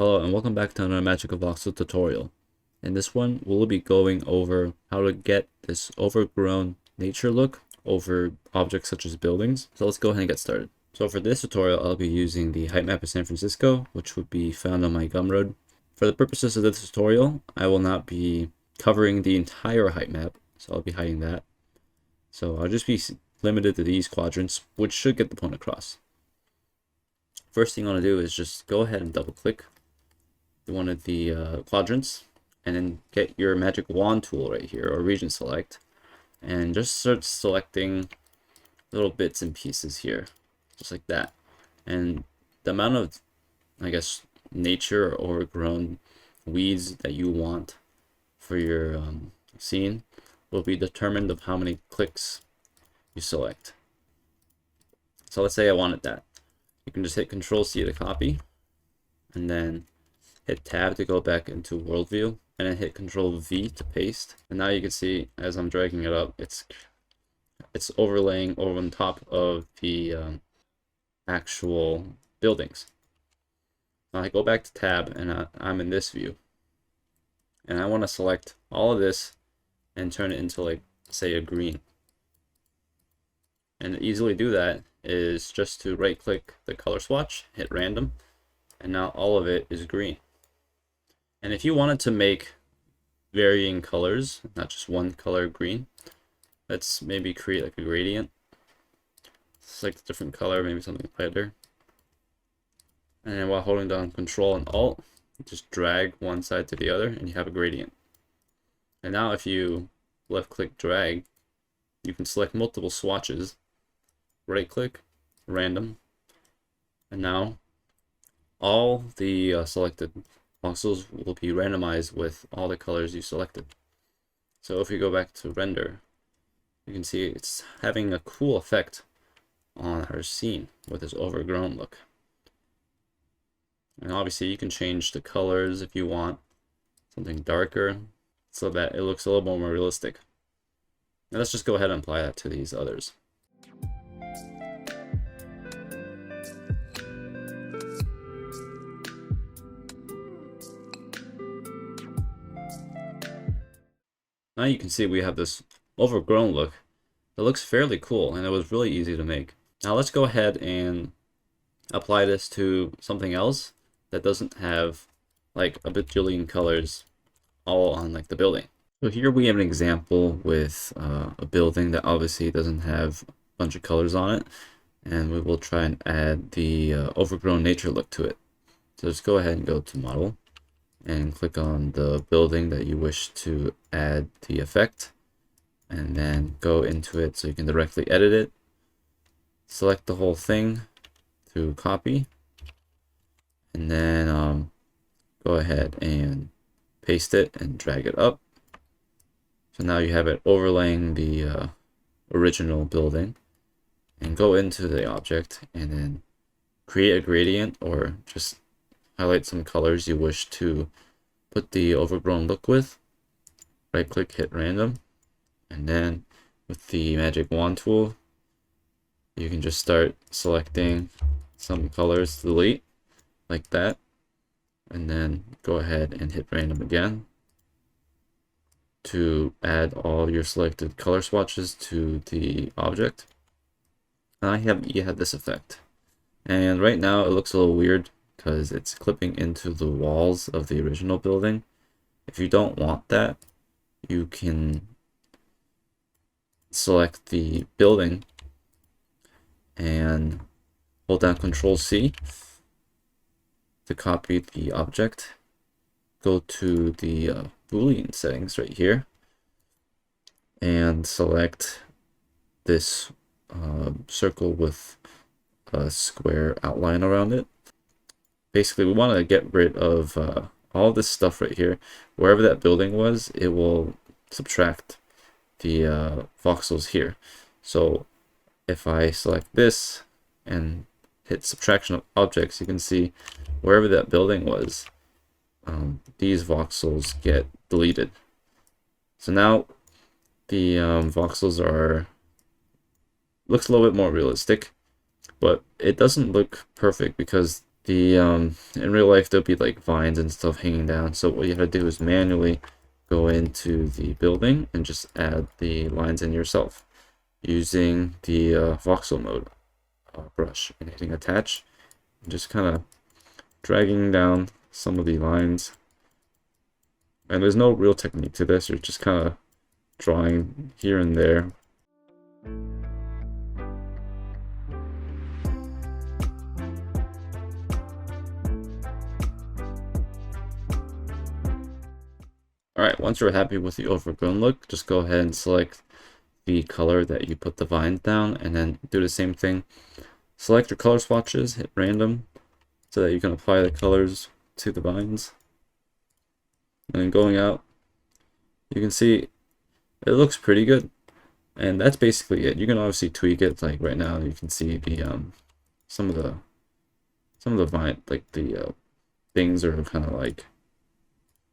Hello and welcome back to another MagicaVoxel tutorial. In this one, we'll be going over how to get this overgrown nature look over objects such as buildings. So let's go ahead and get started. So for this tutorial, I'll be using the height map of San Francisco, which would be found on my Gumroad. For the purposes of this tutorial, I will not be covering the entire height map, so I'll be hiding that. So I'll just be limited to these quadrants, which should get the point across. First thing you want to do is just go ahead and double click one of the quadrants and then get your magic wand tool right here, or region select, and just start selecting little bits and pieces here, just like that. And the amount of, I guess, nature or overgrown weeds that you want for your scene will be determined of how many clicks you select. So let's say I wanted that. You can just hit Control C to copy, and then hit Tab to go back into World View, and then hit Control V to paste. And now you can see as I'm dragging it up, it's overlaying over on top of the actual buildings. Now I go back to Tab, and I'm in this view, and I want to select all of this and turn it into, like, say, a green. And to easily do that is just to right click the color swatch, hit random, and now all of it is green. And if you wanted to make varying colors, not just one color green, let's maybe create like a gradient. Select a different color, maybe something lighter. And then while holding down Control and Alt, just drag one side to the other and you have a gradient. And now if you left click drag, you can select multiple swatches, right click, random, and now all the selected voxels will be randomized with all the colors you selected. So if we go back to render, you can see it's having a cool effect on our scene with this overgrown look. And obviously you can change the colors if you want something darker so that it looks a little more realistic. Now let's just go ahead and apply that to these others. Now you can see we have this overgrown look. It looks fairly cool, and it was really easy to make. Now let's go ahead and apply this to something else that doesn't have like a bajillion colors all on like the building. So here we have an example with a building that obviously doesn't have a bunch of colors on it, and we will try and add the overgrown nature look to it. So just go ahead and go to Model and click on the building that you wish to add the effect, and then go into it so you can directly edit it. Select the whole thing to copy, and then go ahead and paste it and drag it up. So now you have it overlaying the original building, and go into the object and then create a gradient, or just highlight some colors you wish to put the overgrown look with. Right click, hit random, and then with the magic wand tool you can just start selecting some colors to delete like that, and then go ahead and hit random again to add all your selected color swatches to the object. And you have this effect, and right now it looks a little weird because it's clipping into the walls of the original building. If you don't want that, you can select the building and hold down Control C to copy the object. Go to the Boolean settings right here and select this circle with a square outline around it. Basically, we want to get rid of all this stuff right here. Wherever that building was, it will subtract the voxels here. So if I select this and hit subtraction of objects, you can see wherever that building was, these voxels get deleted. So now the voxels looks a little bit more realistic, but it doesn't look perfect because the in real life there'll be like vines and stuff hanging down. So what you have to do is manually go into the building and just add the lines in yourself using the voxel mode brush and hitting attach and just kind of dragging down some of the lines. And there's no real technique to this, you're just kind of drawing here and there. Alright, once you're happy with the overgrown look, just go ahead and select the color that you put the vines down, and then do the same thing. Select your color swatches, hit random, so that you can apply the colors to the vines. And then going out, you can see it looks pretty good. And that's basically it. You can obviously tweak it, like right now you can see the some of the vine, like the things are kind of like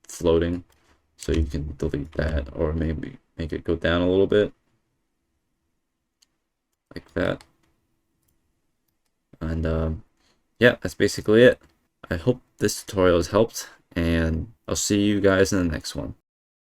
floating. So you can delete that, or maybe make it go down a little bit. Like that. And yeah, that's basically it. I hope this tutorial has helped, and I'll see you guys in the next one.